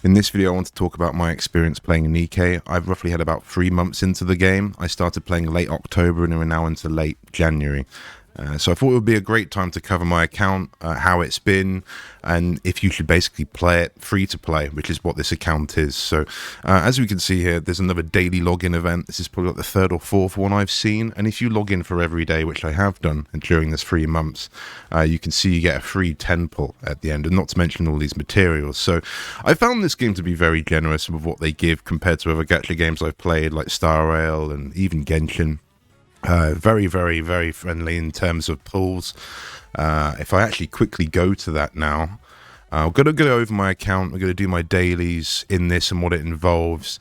In this video, I want to talk about my experience playing Nikke. I've roughly had about 3 months into the game. I started playing late October and we're now into late January. So I thought it would be a great time to cover my account, how it's been, and if you should basically play it free to play, which is what this account is. So as we can see here, there's another daily login event. This is probably like the third or fourth one I've seen. And if you log in for every day, which I have done during this 3 months, you can see you get a free 10 pull at the end, and not to mention all these materials. So I found this game to be very generous with what they give compared to other gacha games I've played, like Star Rail and even Genshin. Very friendly in terms of pulls. If I actually quickly go to that now, I'm going to go over my account. I'm going to do my dailies in this and what it involves.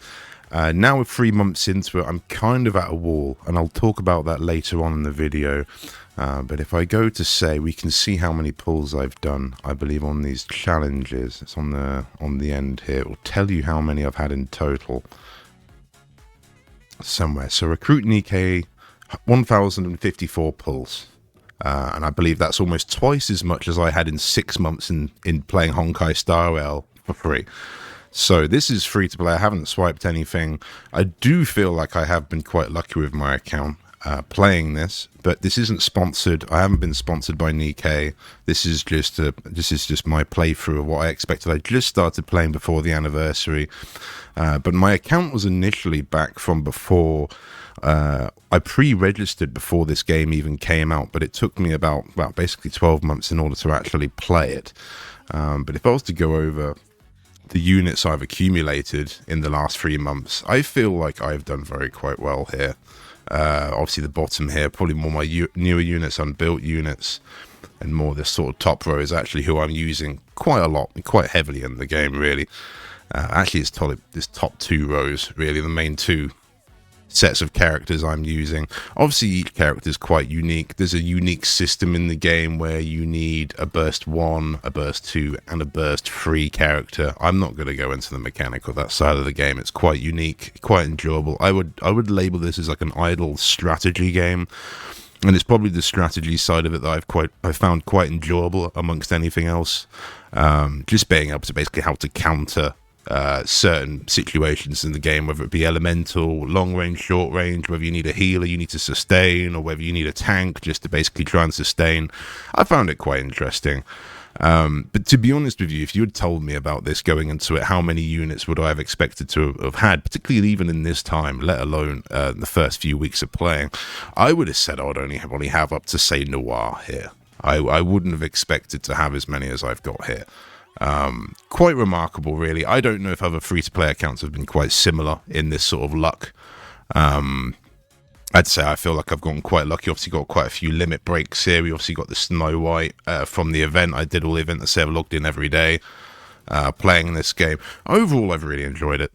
Now with 3 months into it, I'm kind of at a wall, and I'll talk about that later on in the video. But if I go to say, we can see how many pulls I've done, I believe, on these challenges. It's on the end here. It will tell you how many I've had in total somewhere. So Recruit Nikke, 1,054 pulls, and I believe that's almost twice as much as I had in 6 months in playing Honkai Star Rail for free. So this is free to play. I haven't swiped anything. I do feel like I have been quite lucky with my account playing this, but this isn't sponsored. I haven't been sponsored by Nikke. This is just my playthrough of what I expected. I just started playing before the anniversary, but my account was initially back from before. I pre-registered before this game even came out, but it took me about basically 12 months in order to actually play it. But if I was to go over the units I've accumulated in the last 3 months, I feel like I've done quite well here. Obviously the bottom here, probably more my newer units, unbuilt units, and more this sort of top row is actually who I'm using quite a lot, quite heavily in the game, really. Actually, it's this top 2 rows, really, the main 2 sets of characters I'm using. Obviously each character is quite unique. There's a unique system in the game where you need a burst 1, a burst 2, and a burst 3 character. I'm not going to go into the mechanic of that side of the game. It's quite unique, quite enjoyable. I would label this as like an idle strategy game, and it's probably the strategy side of it that I found quite enjoyable amongst anything else. Just being able to basically how to counter certain situations in the game, whether it be elemental, long range, short range, whether you need a healer, you need to sustain, or whether you need a tank just to basically try and sustain. I found it quite interesting. But to be honest with you, if you had told me about this going into it, how many units would I have expected to have had, particularly even in this time, let alone the first few weeks of playing, I would have said I would only have up to, say, Noir here. I wouldn't have expected to have as many as I've got here. Quite remarkable, really. I don't know if other free-to-play accounts have been quite similar in this sort of luck. I'd say I feel like I've gotten quite lucky. Obviously got quite a few limit breaks here. We obviously got the Snow White from the event. I did all the event to say I've logged in every day playing this game. Overall, I've really enjoyed it.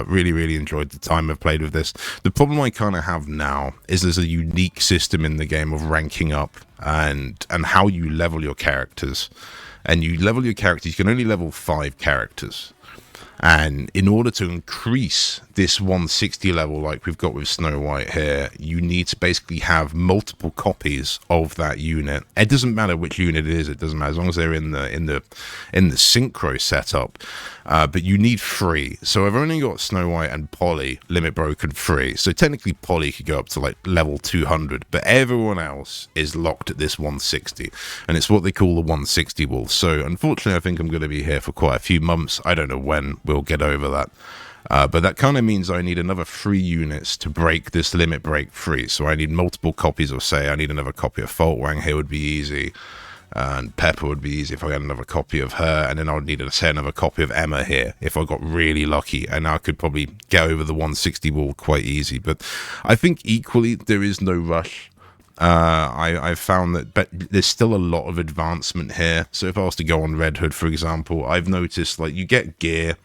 Really enjoyed the time I've played with this. The problem I kind of have now is there's a unique system in the game of ranking up and how you level your characters. And you level your characters, you can only level 5 characters. And in order to increase this 160 level like we've got with Snow White here, you need to basically have multiple copies of that unit. It doesn't matter which unit it is, it doesn't matter, as long as they're in the synchro setup. But you need 3. So I've only got Snow White and Polly limit broken 3. So technically Polly could go up to like level 200, but everyone else is locked at this 160. And it's what they call the 160 wall. So unfortunately, I think I'm going to be here for quite a few months. I don't know when we'll get over that. But that kind of means I need another 3 units to break this limit break free. So I need multiple copies of, say, I need another copy of Fault Wang here would be easy. And Pepper would be easy if I had another copy of her. And then I would need, say, another copy of Emma here if I got really lucky. And I could probably get over the 160 wall quite easy. But I think equally there is no rush. I've found that there's still a lot of advancement here. So if I was to go on Red Hood, for example, I've noticed like you get gear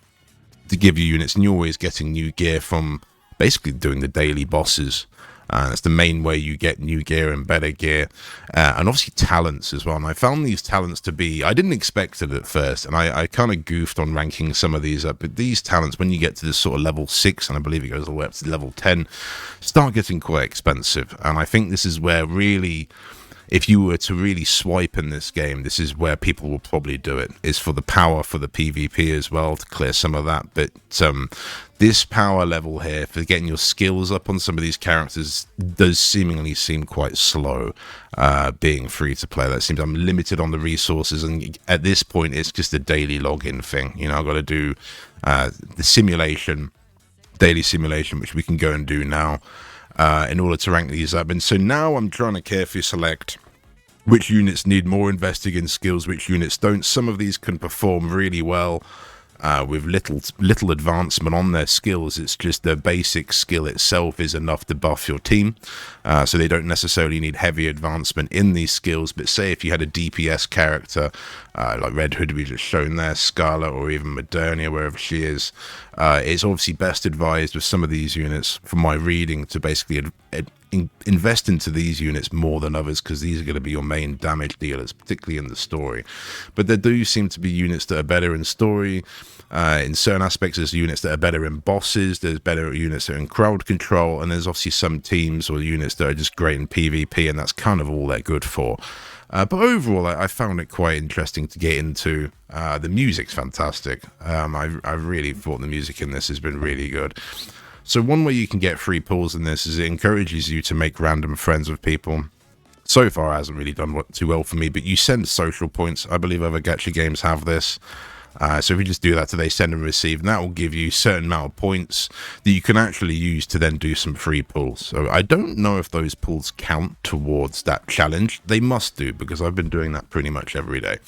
to give you units, and you're always getting new gear from basically doing the daily bosses. That's the main way you get new gear and better gear, and obviously talents as well. And I found these talents to be, I didn't expect it at first, and I kind of goofed on ranking some of these up, but these talents, when you get to this sort of level 6, and I believe it goes all the way up to level 10, start getting quite expensive. And I think this is where really if you were to really swipe in this game, this is where people will probably do it, is for the power for the PvP as well, to clear some of that. But this power level here for getting your skills up on some of these characters does seemingly seem quite slow, being free to play. That seems I'm limited on the resources, and at this point it's just a daily login thing. You know, I've got to do the simulation, daily simulation, which we can go and do now, in order to rank these up. And so now I'm trying to carefully select which units need more investing in skills, which units don't. Some of these can perform really well with little advancement on their skills. It's just the basic skill itself is enough to buff your team, so they don't necessarily need heavy advancement in these skills. But say if you had a DPS character like Red Hood we just shown there, Scarlet, or even Modernia, wherever she is, it's obviously best advised with some of these units, from my reading, to basically invest into these units more than others, because these are going to be your main damage dealers, particularly in the story. But there do seem to be units that are better in story. In certain aspects, there's units that are better in bosses, there's better units that are in crowd control, and there's obviously some teams or units that are just great in PvP, and that's kind of all they're good for. But overall, I found it quite interesting to get into. The music's fantastic. I really thought the music in this has been really good. So one way you can get free pulls in this is it encourages you to make random friends with people. So far, it hasn't really done too well for me, but you send social points. I believe other gacha games have this. So if you just do that today, send and receive, and that will give you a certain amount of points that you can actually use to then do some free pulls. So I don't know if those pulls count towards that challenge. They must do, because I've been doing that pretty much every day.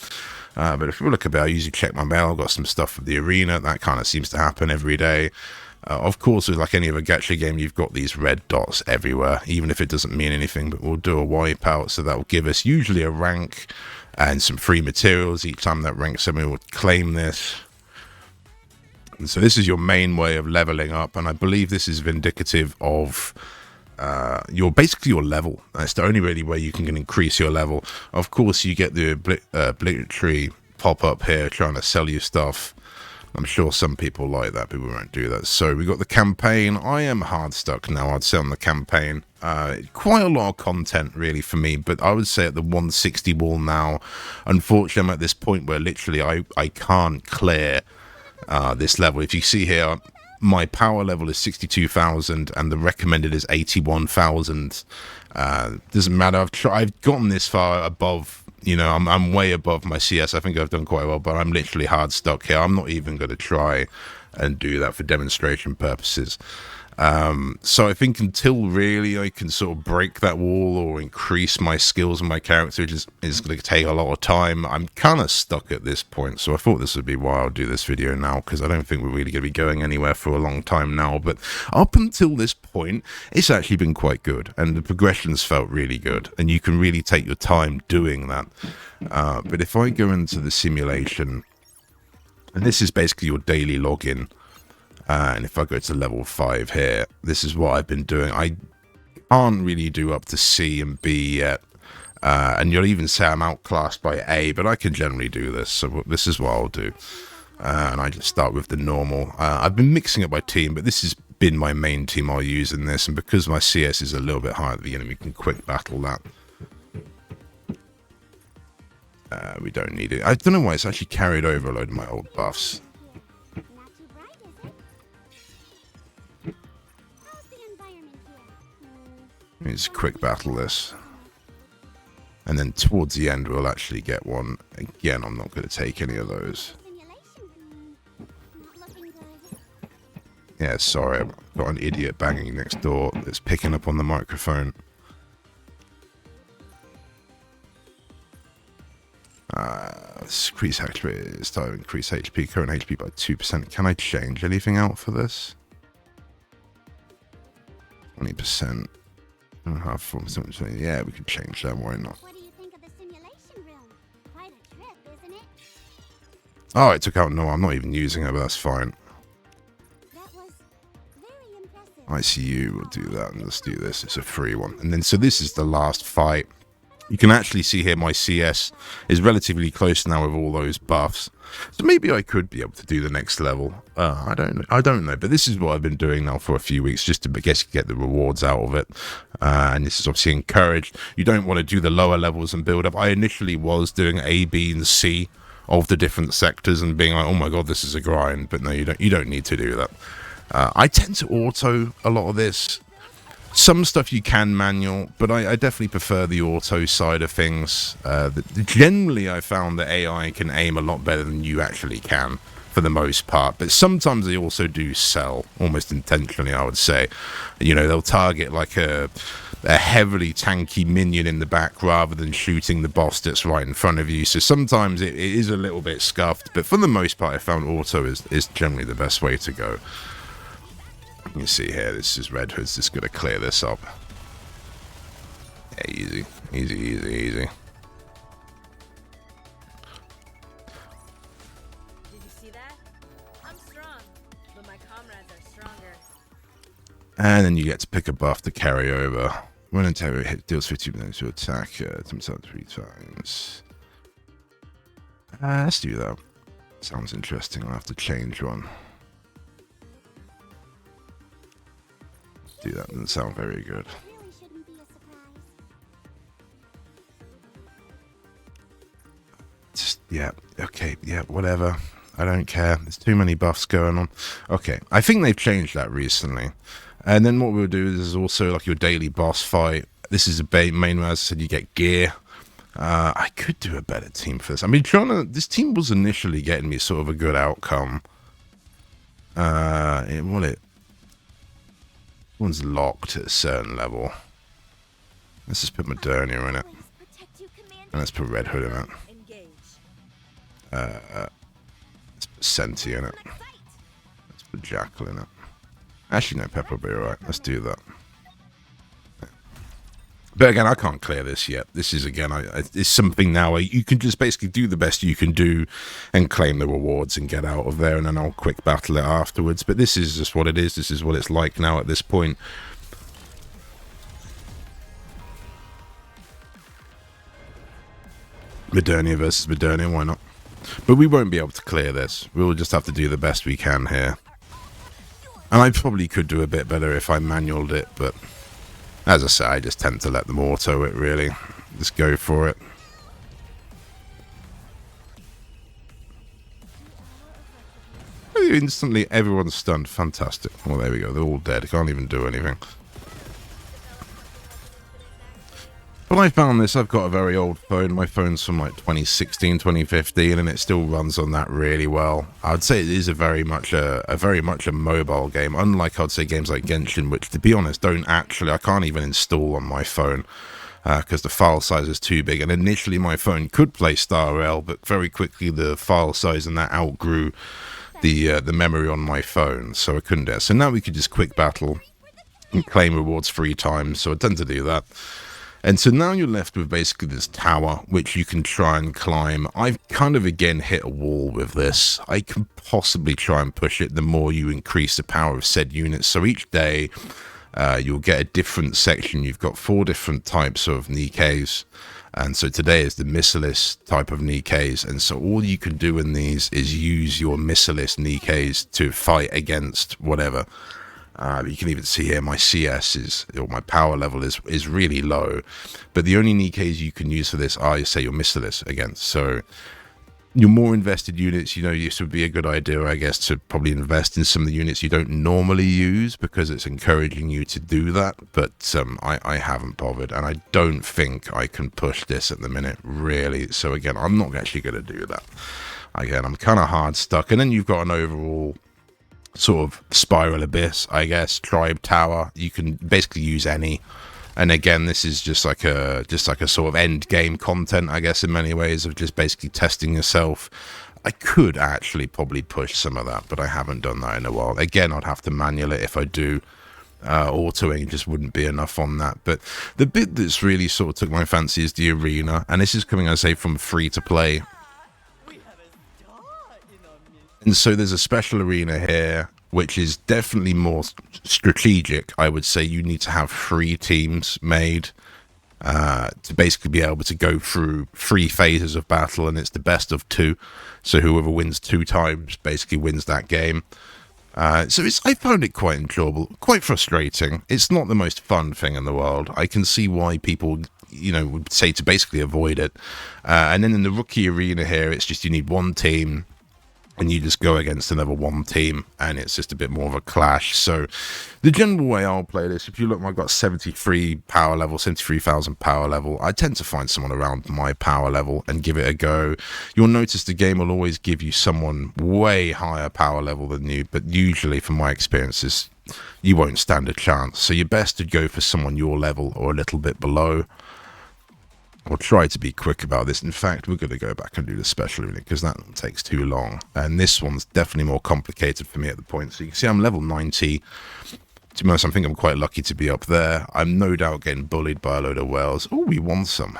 But if you look at it, I usually check my mail. I've got some stuff for the arena. That kind of seems to happen every day. Of course, with like any other gacha game, you've got these red dots everywhere, even if it doesn't mean anything. But we'll do a wipeout, so that will give us usually a rank and some free materials. Each time that rank someone will claim this. And so this is your main way of leveling up, and I believe this is indicative of basically your level. That's the only really way you can increase your level. Of course, you get the obligatory pop-up here trying to sell you stuff. I'm sure some people like that, people won't do that. So we got the campaign. I am hard stuck now, I'd say, on the campaign. Quite a lot of content really for me, but I would say at the 160 wall now, unfortunately I'm at this point where literally I can't clear this level. If you see here, my power level is 62,000 and the recommended is 81,000. Doesn't matter, I've gotten this far above. You know, I'm way above my CS. I think I've done quite well, but I'm literally hard stuck here. I'm not even going to try and do that for demonstration purposes. So I think until really I can sort of break that wall or increase my skills and my character, which is going to take a lot of time, I'm kind of stuck at this point. So I thought this would be why I'll do this video now, because I don't think we're really going to be going anywhere for a long time now. But up until this point, it's actually been quite good, and the progressions felt really good, and you can really take your time doing that. But if I go into the simulation, and this is basically your daily login, and if I go to level 5 here, this is what I've been doing. I can't really do up to C and B yet, and you'll even say I'm outclassed by A, but I can generally do this, so this is what I'll do. And I just start with the normal. I've been mixing up my team, but this has been my main team I'll use in this, and because my CS is a little bit higher at the beginning, we can quick battle that. We don't need it. I don't know why it's actually carried over a load of my old buffs. Let's quick battle this. And then towards the end, we'll actually get one. Again, I'm not going to take any of those. Yeah, sorry, I've got an idiot banging next door that's picking up on the microphone. Increase HP, start increase HP, current HP by 2%. Can I change anything out for this? 20%. Yeah, we could change that, why not? What do you think of the simulation room? Quite a trip, isn't it? Oh, it took out, no, I'm not even using it, but that's fine. That was very impressive. iCUE, we'll do that, and let's do this, it's a free one. And then, so this is the last fight. You can actually see here my CS is relatively close now with all those buffs. So maybe I could be able to do the next level. I don't know. But this is what I've been doing now for a few weeks, just to get the rewards out of it. And this is obviously encouraged. You don't want to do the lower levels and build up. I initially was doing A, B, and C of the different sectors and being like, oh my god, this is a grind. But no, you don't need to do that. I tend to auto a lot of this. Some stuff you can manual, but I definitely prefer the auto side of things. Generally, I found that AI can aim a lot better than you actually can, for the most part. But sometimes they also do sell, almost intentionally, I would say. You know, they'll target like a heavily tanky minion in the back rather than shooting the boss that's right in front of you. So sometimes it is a little bit scuffed, but for the most part, I found auto is generally the best way to go. You see here, this is Red Hood's just going to clear this up. Yeah, easy. Easy, easy, easy. Did you see that? I'm strong, but my comrades are stronger. And then you get to pick a buff to carry over. When a terror hit deals 50 minutes to attack himself 3 times. Let's do that. Sounds interesting. I'll have to change one. Do that, doesn't sound very good. Just, yeah, okay, yeah, whatever. I don't care. There's too many buffs going on. Okay, I think they've changed that recently. And then what we'll do is also like your daily boss fight. This is a main, as I said, you get gear. I could do a better team for this. I mean, this team was initially getting me sort of a good outcome. One's locked at a certain level. Let's just put Modernia in it. And let's put Red Hood in it. Let's put Senti in it. Let's put Jackal in it. Actually, no, Pepper will be alright. Let's do that. But again, I can't clear this yet. This is, again, it's something now where you can just basically do the best you can do and claim the rewards and get out of there, and then I'll quick battle it afterwards. But this is just what it is. This is what it's like now at this point. Modernia versus Modernia, why not? But we won't be able to clear this. We'll just have to do the best we can here. And I probably could do a bit better if I manualed it, but as I say, I just tend to let them auto it, really. Just go for it. Instantly, everyone's stunned. Fantastic. Well, there we go. They're all dead. Can't even do anything. But I found this. I've got a very old phone. My phone's from like 2016, 2015, and it still runs on that really well. I'd say it is a very much a mobile game. Unlike, I'd say, games like Genshin, which, to be honest, I can't even install on my phone because the file size is too big. And initially, my phone could play Star Rail, but very quickly the file size and that outgrew the memory on my phone, so I couldn't do it. So now we could just quick battle and claim rewards 3 times. So I tend to do that. And so now you're left with basically this tower, which you can try and climb. I've kind of, again, hit a wall with this. I can possibly try and push it the more you increase the power of said units. So each day, you'll get a different section. You've got 4 different types of Nikkes. And so today is the Basilisk type of Nikkes. And so all you can do in these is use your Basilisk Nikkes to fight against whatever. You can even see here my CS or my power level is really low, but the only Nikkes you can use for this are, say, your Basilisk against. So your more invested units, this would be a good idea, I guess, to probably invest in some of the units you don't normally use because it's encouraging you to do that. But I haven't bothered, and I don't think I can push this at the minute, really. So again, I'm not actually going to do that. Again, I'm kind of hard stuck, and then you've got an overall sort of spiral abyss, I guess, tribe tower. You can basically use any, and again, this is just like a sort of end game content, I guess, in many ways, of just basically testing yourself. I could actually probably push some of that, but I haven't done that in a while. Again, I'd have to manual it if I do. Autoing just wouldn't be enough on that. But the bit that's really sort of took my fancy is the arena, and this is coming, I say, from free to play. And so there's a special arena here, which is definitely more strategic. I would say you need to have 3 teams made to basically be able to go through 3 phases of battle, and it's the best of 2. So whoever wins 2 times basically wins that game. So I found it quite enjoyable, quite frustrating. It's not the most fun thing in the world. I can see why people, would say to basically avoid it. And then in the rookie arena here, it's just you need 1 team, and you just go against another 1 team, and it's just a bit more of a clash. So the general way I'll play this, if you look, I've got 73 power level, 73,000 power level. I tend to find someone around my power level and give it a go. You'll notice the game will always give you someone way higher power level than you, but usually from my experiences, you won't stand a chance. So you're best to go for someone your level or a little bit below. I'll try to be quick about this. In fact, we're going to go back and do the special unit because that takes too long. And this one's definitely more complicated for me at the point. So you can see I'm level 90. To be honest, I think I'm quite lucky to be up there. I'm no doubt getting bullied by a load of whales. Oh, we won some.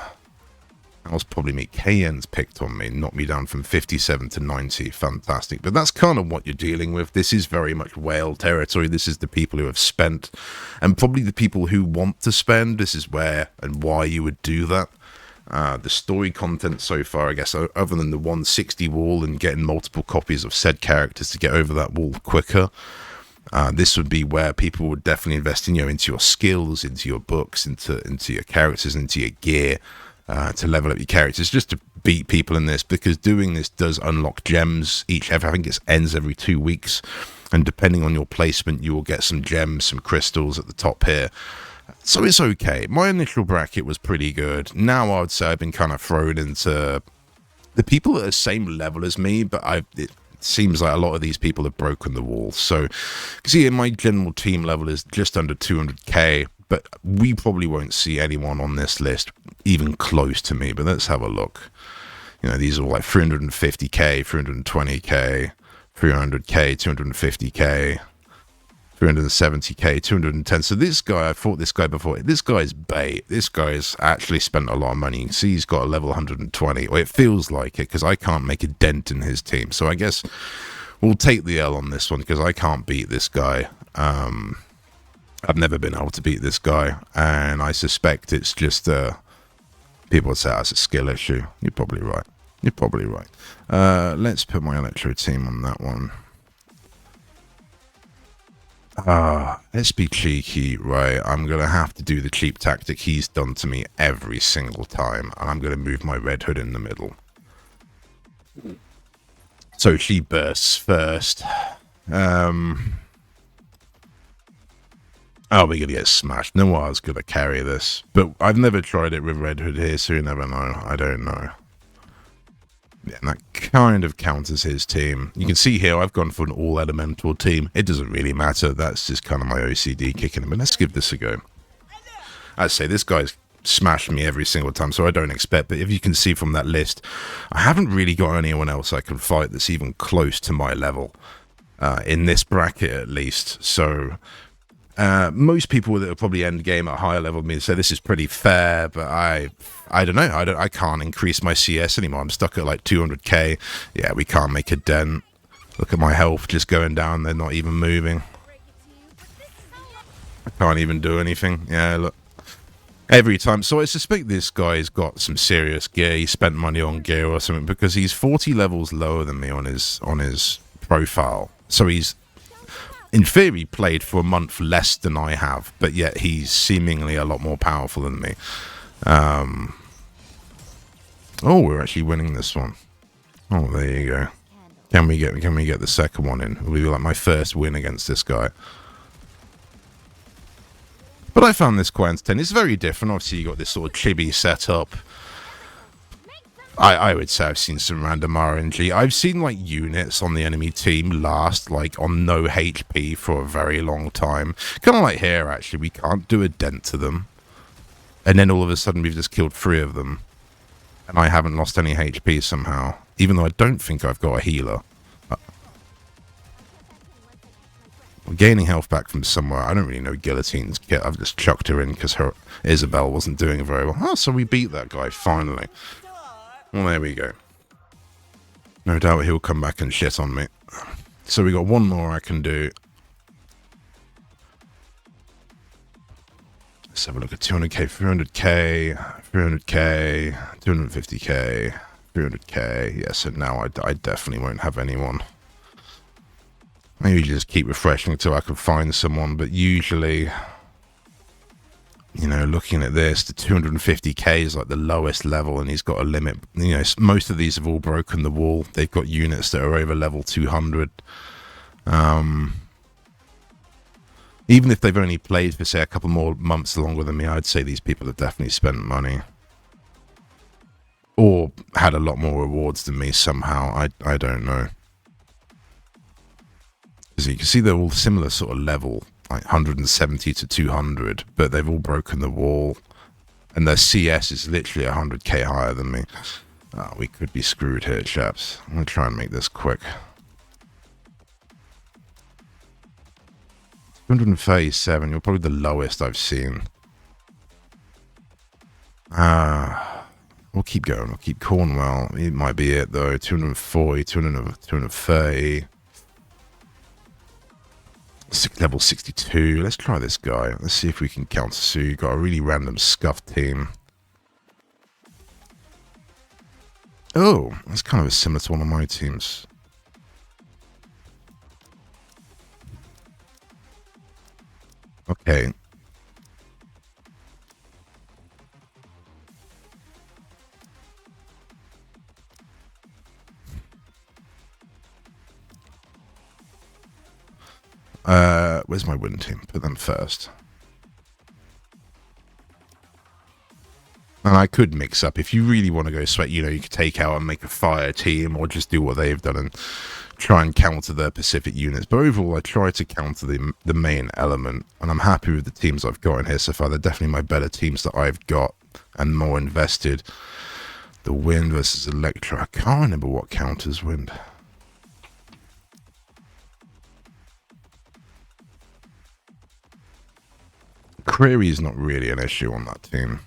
That was probably me. KN's picked on me, knocked me down from 57 to 90. Fantastic. But that's kind of what you're dealing with. This is very much whale territory. This is the people who have spent. And probably the people who want to spend. This is where and why you would do that. The story content so far, I guess, other than the 160 wall and getting multiple copies of said characters to get over that wall quicker, this would be where people would definitely invest in into your skills, into your books, into your characters, into your gear, to level up your characters, just to beat people in this, because doing this does unlock gems I think it ends every 2 weeks, and depending on your placement, you will get some gems, some crystals at the top here. So it's okay. My initial bracket was pretty good. Now I would say I've been kind of thrown into the people at the same level as me, but it seems like a lot of these people have broken the wall. So, see, my general team level is just under 200k, but we probably won't see anyone on this list even close to me. But let's have a look. These are all like 350k, 320k, 300k, 250k. 370k, 210. So this guy, I fought this guy before. This guy's bait. This guy's actually spent a lot of money. You can see he's got a level 120. Or it feels like it, because I can't make a dent in his team. So I guess we'll take the L on this one, because I can't beat this guy. I've never been able to beat this guy. And I suspect it's just, people would say that's a skill issue. You're probably right. You're probably right. Let's put my electro team on that one. Let's be cheeky, right? I'm going to have to do the cheap tactic he's done to me every single time, and I'm going to move my Red Hood in the middle. So she bursts first. Oh, we're going to get smashed. No one's going to carry this. But I've never tried it with Red Hood here, so you never know. I don't know. Yeah, and that kind of counters his team. You can see here I've gone for an all-elemental team. It doesn't really matter. That's just kind of my OCD kicking in. But let's give this a go. I'd say this guy's smashed me every single time, so I don't expect. But if you can see from that list, I haven't really got anyone else I can fight that's even close to my level. In this bracket, at least. So most people that are probably endgame at higher level than me say this is pretty fair, but I don't know. I can't increase my CS anymore. I'm stuck at like 200k. Yeah, we can't make a dent. Look at my health just going down. They're not even moving. I can't even do anything. Yeah, look. Every time. So I suspect this guy's got some serious gear. He spent money on gear or something, because he's 40 levels lower than me on his profile. So he's, in theory, played for a month less than I have, but yet he's seemingly a lot more powerful than me. Oh, we're actually winning this one. Oh, there you go. Can we get the second one in? It'll be like my first win against this guy. But I found this quite entertaining. It's very different. Obviously, you got this sort of chibi setup. I would say I've seen some random RNG. I've seen like units on the enemy team last like on no HP for a very long time. Kind of like here, actually. We can't do a dent to them. And then all of a sudden we've just killed 3 of them. And I haven't lost any HP somehow. Even though I don't think I've got a healer. I'm gaining health back from somewhere. I don't really know Guillotine's kit. I've just chucked her in because her Isabel wasn't doing very well. Oh, so we beat that guy, finally. Well, there we go. No doubt he'll come back and shit on me. So we got one more I can do. Let's have a look at 200k, 300k, 300k, 250k, 300k. Yeah, so now I definitely won't have anyone. I usually just keep refreshing until I can find someone, but usually, you know, looking at this, the 250k is like the lowest level, and he's got a limit. You know, most of these have all broken the wall. They've got units that are over level 200. Even if they've only played for, say, a couple more months longer than me, I'd say these people have definitely spent money. Or had a lot more rewards than me somehow. I don't know. As you can see, they're all similar sort of level, like 170 to 200, but they've all broken the wall. And their CS is literally 100k higher than me. Oh, we could be screwed here, chaps. I'm going to try and make this quick. 237, you're probably the lowest I've seen. We'll keep going. We'll keep Cornwell. It might be it, though. 240, 230. Level 62. Let's try this guy. Let's see if we can counter Sue. Got a really random scuffed team. Oh, that's kind of similar to one of my teams. Okay. Where's my win team? Put them first. And I could mix up. If you really want to go sweat, you know, you could take out and make a fire team, or just do what they've done and try and counter their Pacific units. But overall, I try to counter the main element, and I'm happy with the teams I've got in here so far. They're definitely my better teams that I've got and more invested. The wind versus Electra. I can't remember what counters wind. Query is not really an issue on that team.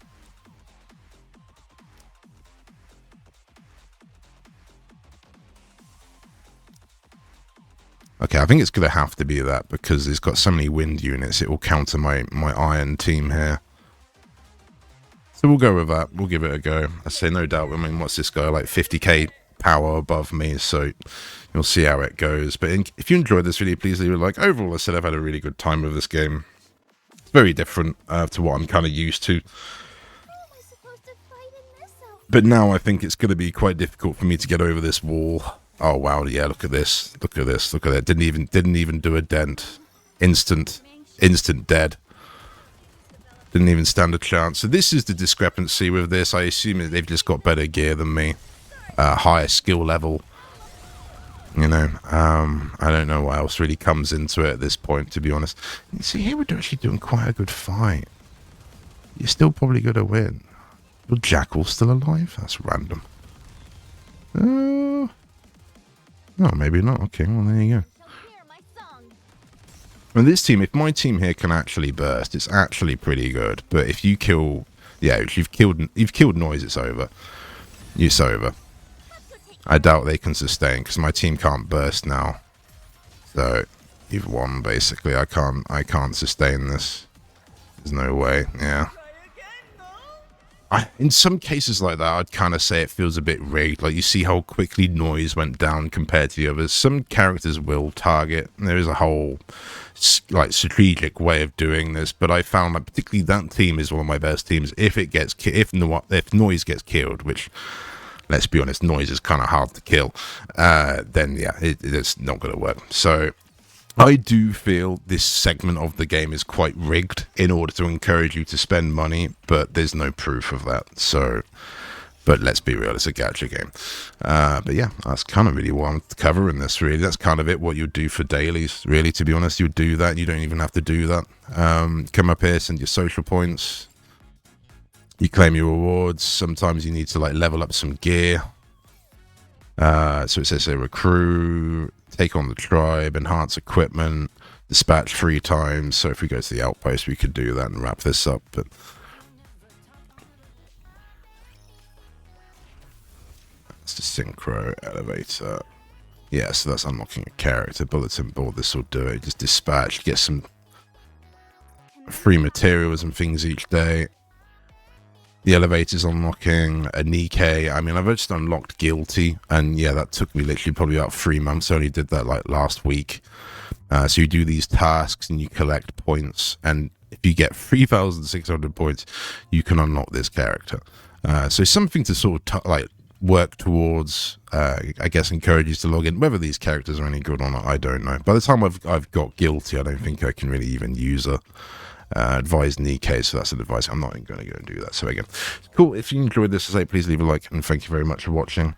Okay, I think it's going to have to be that because it's got so many wind units. It will counter my iron team here. So we'll go with that. We'll give it a go. I say no doubt. I mean, what's this guy? Like 50k power above me. So you'll see how it goes. But if you enjoyed this video, please leave a like. Overall, I said I've had a really good time with this game. It's very different to what I'm kind of used to. But now I think it's going to be quite difficult for me to get over this wall. Oh wow, yeah, look at this. Look at this. Look at that. Didn't even do a dent. Instant dead. Didn't even stand a chance. So this is the discrepancy with this. I assume that they've just got better gear than me. Higher skill level. You know, I don't know what else really comes into it at this point, to be honest. You see, here we're actually doing quite a good fight. You're still probably going to win. Your Jackal's still alive? That's random. No, maybe not. Okay, well, there you go. And this team, if my team here can actually burst, it's actually pretty good. But if you kill... Yeah, if you've killed Noise, it's over. It's over. I doubt they can sustain, because my team can't burst now. So, you've won, basically. I can't sustain this. There's no way, yeah. In some cases like that, I'd kind of say it feels a bit rigged. Like, you see how quickly Noise went down compared to the others. Some characters will target. There is a whole, like, strategic way of doing this. But I found that particularly that team is one of my best teams. If Noise gets killed, which, let's be honest, Noise is kind of hard to kill, then, yeah, it's not going to work. So... I do feel this segment of the game is quite rigged in order to encourage you to spend money, but there's no proof of that. So, but let's be real, it's a gacha game. But yeah, that's kind of really what I'm covering this, really. That's kind of it, what you do for dailies, really, to be honest. You do that, you don't even have to do that. Come up here, send your social points. You claim your rewards. Sometimes you need to, like, level up some gear. So it says, recruit, take on the tribe, enhance equipment, dispatch 3 times. So if we go to the outpost, we could do that and wrap this up. But that's the synchro elevator. Yeah, so that's unlocking a character. Bulletin board, this will do it. Just dispatch, get some free materials and things each day. The elevator's unlocking, a Nikke. I mean, I've just unlocked Guilty, and yeah, that took me literally probably about 3 months. I only did that like last week. So you do these tasks and you collect points, and if you get 3,600 points, you can unlock this character. So something to sort of like work towards. I guess encourage you to log in. Whether these characters are any good or not, I don't know. By the time I've got Guilty, I don't think I can really even use her. Advise Nikke, so that's an advice. I'm not even going to go and do that. So again, cool. If you enjoyed this, please leave a like, and thank you very much for watching.